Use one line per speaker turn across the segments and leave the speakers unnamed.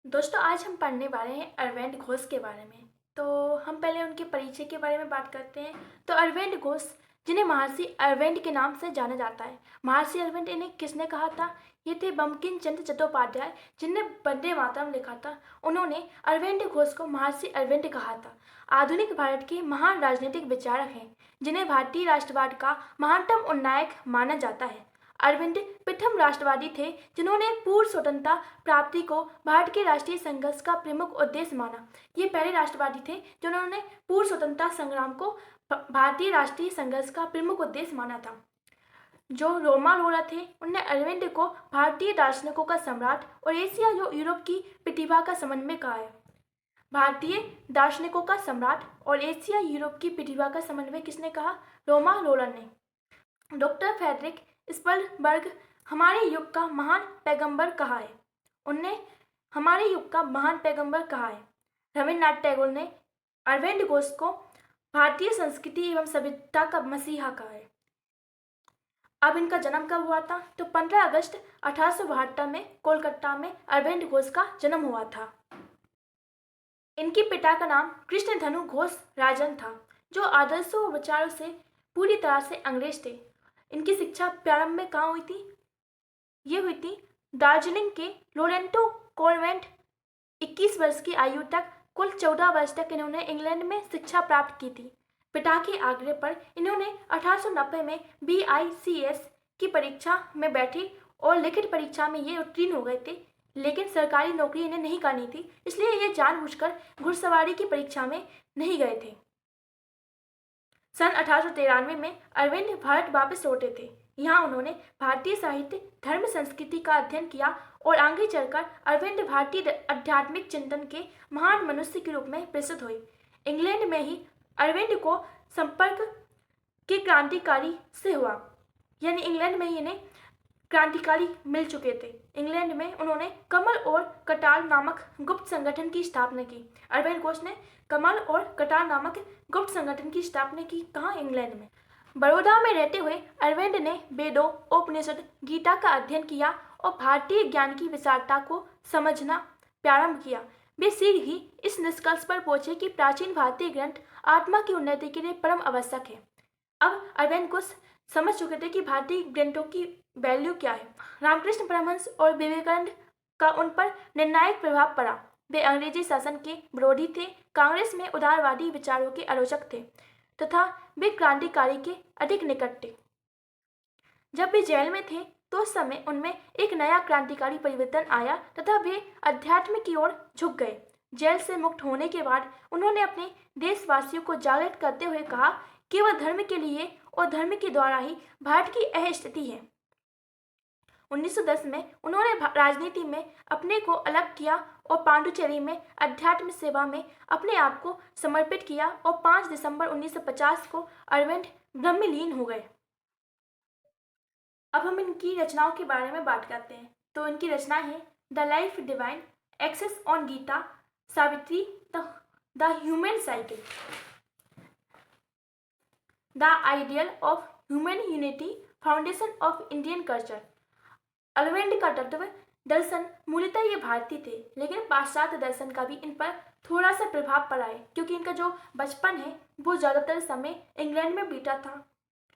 दोस्तों आज हम पढ़ने वाले हैं अरविंद घोष के बारे में। तो हम पहले उनके परिचय के बारे में बात करते हैं। तो अरविंद घोष, जिन्हें महर्षि अरविंद के नाम से जाना जाता है। महर्षि अरविंद इन्हें किसने कहा था? ये थे बंकिम चंद्र चट्टोपाध्याय, जिनने वंदे मातरम लिखा था। उन्होंने अरविंद घोष को महर्षि अरविंद कहा था। आधुनिक भारत के महान राजनीतिक विचारक हैं, जिन्हें भारतीय राष्ट्रवाद का महानतम उन्नायक माना जाता है। अरविंद प्रथम राष्ट्रवादी थे जिन्होंने पूर्ण स्वतंत्रता प्राप्ति को भारत के राष्ट्रीय संघर्ष का प्रमुख उद्देश्य माना। ये पहले राष्ट्रवादी थे जिन्होंने पूर्ण स्वतंत्रता संग्राम को भारतीय राष्ट्रीय संघर्ष का प्रमुख उद्देश्य माना था। जो रोमा रोला थे, उनने अरविंद को भारतीय दार्शनिकों का सम्राट और एशिया यूरोप की प्रतिभा का समन्वय कहा है। भारतीय दार्शनिकों का सम्राट और एशिया यूरोप की प्रतिभा का समन्वय किसने कहा? रोमा रोला ने। डॉक्टर फ्रेडरिक स्पलबर्ग हमारे युग का महान पैगंबर कहा है। उनने हमारे युग का महान पैगंबर कहा है। रविन्द्रनाथ टैगोर ने अरविंद घोष को भारतीय संस्कृति एवं सभ्यता का मसीहा कहा है। अब इनका जन्म कब हुआ था? तो 15 अगस्त 1872 में कोलकाता में अरविंद घोष का जन्म हुआ था। इनके पिता का नाम कृष्णधनु घोष राजन था, जो आदर्शों और विचारों से पूरी तरह से अंग्रेज थे। इनकी शिक्षा प्रारंभ में कहाँ हुई थी? ये हुई थी दार्जिलिंग के लोरेंटो कॉन्वेंट। 21 वर्ष की आयु तक, कुल 14 वर्ष तक इन्होंने इंग्लैंड में शिक्षा प्राप्त की थी। पिता के आग्रह पर इन्होंने 1890 में BICS की परीक्षा में बैठी और लिखित परीक्षा में ये उत्तीर्ण हो गए थे, लेकिन सरकारी नौकरी इन्हें नहीं करनी थी, इसलिए ये जानबूझकर घुड़सवारी की परीक्षा में नहीं गए थे। सन 1893 में अरविंद भारत वापस लौटे थे। यहाँ उन्होंने भारतीय साहित्य, धर्म, संस्कृति का अध्ययन किया और आगे चलकर अरविंद भारतीय आध्यात्मिक चिंतन के महान मनुष्य के रूप में प्रसिद्ध हुए। इंग्लैंड में ही अरविंद को संपर्क के क्रांतिकारी से हुआ, यानी इंग्लैंड में ही इन्हें क्रांतिकारी मिल चुके थे। इंग्लैंड में उन्होंने कमल और कटार नामक गुप्त संगठन की स्थापना की। अरविंद घोष ने कमल और कटार नामक गुप्त संगठन की स्थापना की। कहाँ? इंग्लैंड में। बड़ौदा में रहते हुए अरविंद ने वेदों, उपनिषद, गीता का अध्ययन किया और भारतीय ज्ञान की विशालता को समझना प्रारंभ किया। वे शीघ्र ही इस निष्कर्ष पर पहुंचे कि प्राचीन भारतीय ग्रंथ आत्मा की उन्नति के लिए परम आवश्यक है। अब अरविंद घोष समझ चुके थे कि भारतीय ग्रंथों की वैल्यू क्या है। रामकृष्ण परमहंस और विवेकानंद का उन पर निर्णायक प्रभाव पड़ा। वे अंग्रेजी शासन के विरोधी थे, कांग्रेस में उदारवादी विचारों के आलोचक थे तथा वे क्रांतिकारी के अधिक निकट थे। जब वे जेल में थे तो उस समय उनमें एक नया क्रांतिकारी परिवर्तन आया तथा वे अध्यात्म की ओर झुक गए। जेल से मुक्त होने के बाद उन्होंने अपने देशवासियों को जागृत करते हुए कहा, केवल धर्म के लिए और धर्म के द्वारा ही भारत की यह स्थिति है। 1910 में उन्होंने राजनीति में अपने को अलग किया और पांडुचेरी में अध्यात्म सेवा में अपने आप को समर्पित किया और 5 दिसंबर 1950 को अरविंद ब्रह्मलीन हो गए। अब हम इनकी रचनाओं के बारे में बात करते हैं। तो इनकी रचना है the life divine, essays on Gita, Savitri, the human cycle, the ideal of human unity, foundation of Indian culture. Aurobindo का तत्व दर्शन मूलतः ये भारतीय थे, लेकिन पाश्चात्य दर्शन का भी इन पर थोड़ा सा प्रभाव पड़ा है, क्योंकि इनका जो बचपन है वो ज़्यादातर समय इंग्लैंड में बीता था।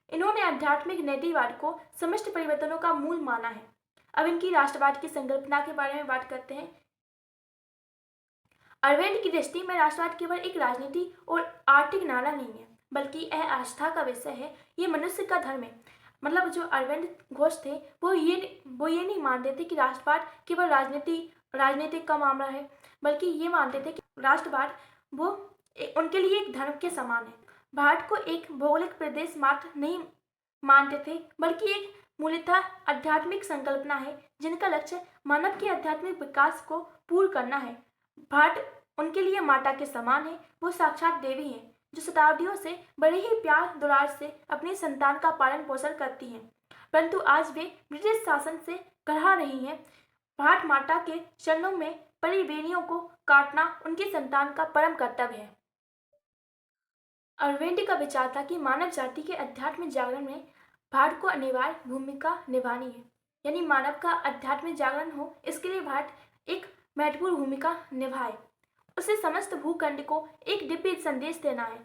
इन्होंने आध्यात्मिक नैतिकवाद को समस्त परिवर्तनों का मूल माना है। अब इनकी राष्ट्रवाद की संकल्पना के बारे में बात करते हैं। अरविंद की दृष्टि में राष्ट्रवाद केवल एक राजनीति और आर्थिक नारा नहीं है, बल्कि यह आस्था का विषय है। ये मनुष्य का धर्म है। मतलब जो अरविंद घोष थे वो ये नहीं मानते थे कि राष्ट्रवाद केवल राजनीतिक का मामला है, बल्कि ये मानते थे कि राष्ट्रवाद वो उनके लिए एक धर्म के समान है। भारत को एक भौगोलिक प्रदेश मात्र नहीं मानते थे, बल्कि एक मूलतः आध्यात्मिक संकल्पना है, जिनका लक्ष्य मानव के आध्यात्मिक विकास को पूर्ण करना है। भारत उनके लिए माता के समान है। वो साक्षात देवी हैं, जो शताब्दियों से बड़े ही प्यार दुलार से अपनी संतान का पालन पोषण करती हैं, परंतु आज वे ब्रिटिश शासन से कलह रही हैं। भारत माता के चरणों में पड़ी बेड़ियों को काटना उनकी संतान का परम कर्तव्य है। अरविंद का विचार था कि मानव जाति के अध्यात्म जागरण में भारत को अनिवार्य भूमिका निभानी है, यानी मानव का अध्यात्म जागरण हो, इसके लिए भारत एक महत्वपूर्ण भूमिका निभाए। उसे समस्त भूखंड को एक दिव्य संदेश देना है।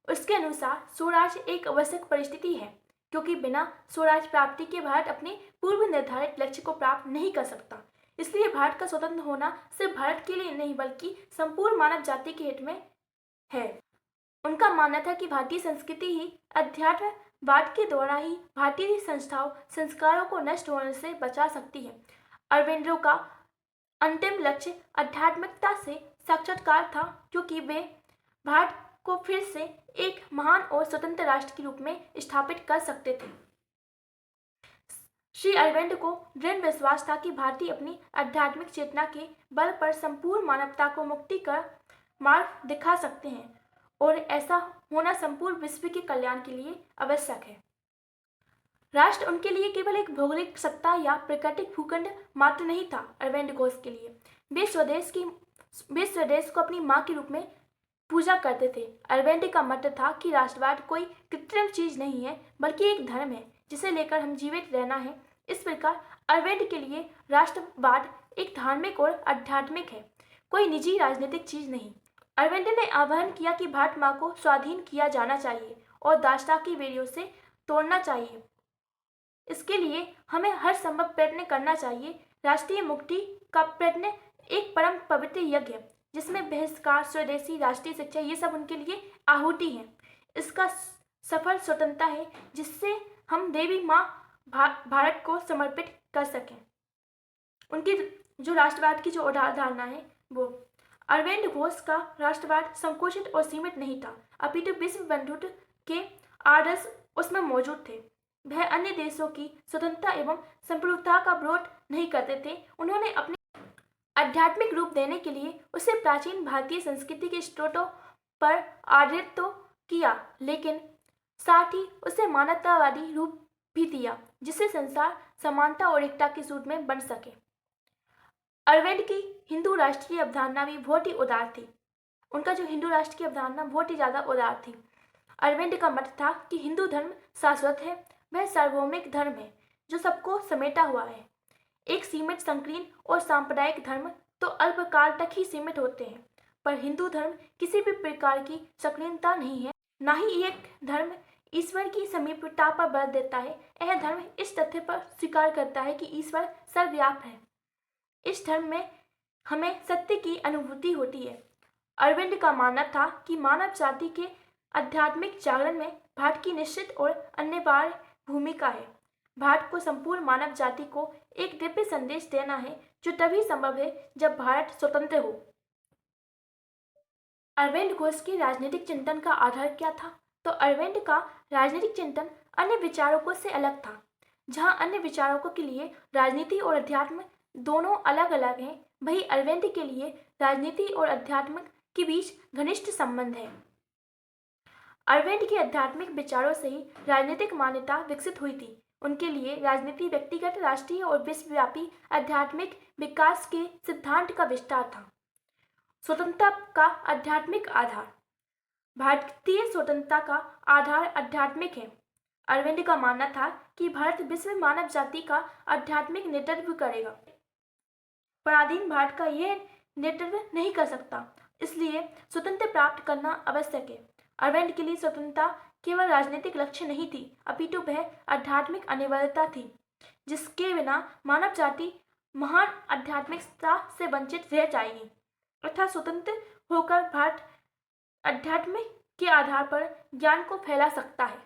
उसके अनुसार स्वराज एक आवश्यक परिस्थिति है, क्योंकि बिना स्वराज प्राप्ति के भारत अपने पूर्व निर्धारित लक्ष्य को प्राप्त नहीं कर सकता। इसलिए भारत का स्वतंत्र होना सिर्फ भारत के लिए नहीं बल्कि संपूर्ण मानव जाति के हित में है। उनका मानना था कि भारतीय संस्कृति ही अध्यात्मवाद के द्वारा ही भारतीय संस्थाओं संस्कारों को नष्ट होने से बचा सकती है। अरविंदो का अंतिम लक्ष्य आध्यात्मिकता से साक्षात्कार था, क्योंकि वे भारत को फिर से एक महान और स्वतंत्र राष्ट्र के रूप में स्थापित कर सकते थे। श्री अरविंद को दृढ़ विश्वास था कि भारतीय अपनी आध्यात्मिक चेतना के बल पर संपूर्ण मानवता को मुक्ति का मार्ग दिखा सकते हैं, और ऐसा होना संपूर्ण विश्व के कल्याण के लिए आवश्यक है। राष्ट्र उनके लिए केवल एक भौगोलिक सत्ता या प्राकृतिक भूखंड मात्र नहीं था। अरविंद घोष के लिए वे स्वदेश को अपनी मां के रूप में पूजा करते थे। अरविंद का मत था कि राष्ट्रवाद कोई कृत्रिम चीज नहीं है, बल्कि एक धर्म है जिसे लेकर हम जीवित रहना है। इस प्रकार अरविंद के लिए राष्ट्रवाद एक धार्मिक और आध्यात्मिक है, कोई निजी राजनीतिक चीज नहीं। अरविंद ने आह्वान किया कि भारत माँ को स्वाधीन किया जाना चाहिए और दासता की बेड़ियों से तोड़ना चाहिए। इसके लिए हमें हर संभव प्रयत्न करना चाहिए। राष्ट्रीय मुक्ति का प्रयत्न एक परम पवित्र यज्ञ है, जिसमें बहिष्कार, स्वदेशी, राष्ट्रीय शिक्षा ये सब उनके लिए आहुति है। इसका सफल स्वतंत्रता है जिससे हम देवी माँ भारत को समर्पित कर सकें। उनकी जो राष्ट्रवाद की जो धारणा है वो अरविंद घोष का राष्ट्रवाद संकुचित और सीमित नहीं था, अपितु विश्व बंधुत्व के आदर्श उसमें मौजूद थे। वह अन्य देशों की स्वतंत्रता एवं संप्रभुता का विरोध नहीं करते थे। उन्होंने अपने आध्यात्मिक रूप देने के लिए उसे प्राचीन भारतीय संस्कृति के स्रोतों पर आधारित तो किया, लेकिन साथ ही उसे मानवतावादी रूप भी दिया, जिससे संसार समानता और एकता के सूत्र में बन सके। अरविंद की हिंदू राष्ट्र की अवधारणा भी बहुत ही उदार थी। उनका जो हिंदू राष्ट्र की अवधारणा बहुत ही ज्यादा उदार थी। अरविंद का मत था कि हिंदू धर्म शाश्वत है, वह सार्वभौमिक धर्म है जो सबको समेटा हुआ है। एक सीमित, संकीर्ण और सांप्रदायिक धर्म तो अल्पकाल तक ही सीमित होते हैं, पर हिंदू धर्म किसी भी प्रकार की संकीर्णता नहीं है। न ही एक धर्म ईश्वर की समीपता पर बल देता है। यह धर्म इस तथ्य पर स्वीकार करता है कि ईश्वर सर्वव्यापक है। इस धर्म में हमें सत्य की अनुभूति होती है। अरविंद का मानना था कि मानव जाति के आध्यात्मिक जागरण में भारत की निश्चित और अनिवार्य भूमिका है। भारत को संपूर्ण मानव जाति को एक दिव्य संदेश देना है, जो तभी संभव है जब भारत स्वतंत्र हो। अरविंद घोष के राजनीतिक चिंतन का आधार क्या था? तो अरविंद का राजनीतिक चिंतन अन्य विचारकों से अलग था। जहां अन्य विचारकों के लिए राजनीति और अध्यात्म दोनों अलग अलग हैं, वहीं अरविंद के लिए राजनीति और अध्यात्म के बीच घनिष्ठ संबंध है। अरविंद के आध्यात्मिक विचारों से ही राजनीतिक मान्यता विकसित हुई थी। उनके लिए राजनीति व्यक्तिगत, राष्ट्रीय और विश्वव्यापी आध्यात्मिक विकास के सिद्धांत का विस्तार था। स्वतंत्रता का आध्यात्मिक आधार। भारतीय स्वतंत्रता का आधार आध्यात्मिक है। अरविंद का मानना था कि भारत विश्व मानव जाति का आध्यात्मिक नेतृत्व करेगा। पराधीन भारत का यह नेतृत्व नहीं कर सकता, इसलिए स्वतंत्र प्राप्त करना आवश्यक है। अरविंद के लिए स्वतंत्रता केवल राजनीतिक लक्ष्य नहीं थी, अपितु वह आध्यात्मिक अनिवार्यता थी, जिसके बिना मानव जाति महान आध्यात्मिकता से वंचित रह जाएगी। अर्थात स्वतंत्र होकर भारत अध्यात्म के आधार पर ज्ञान को फैला सकता है।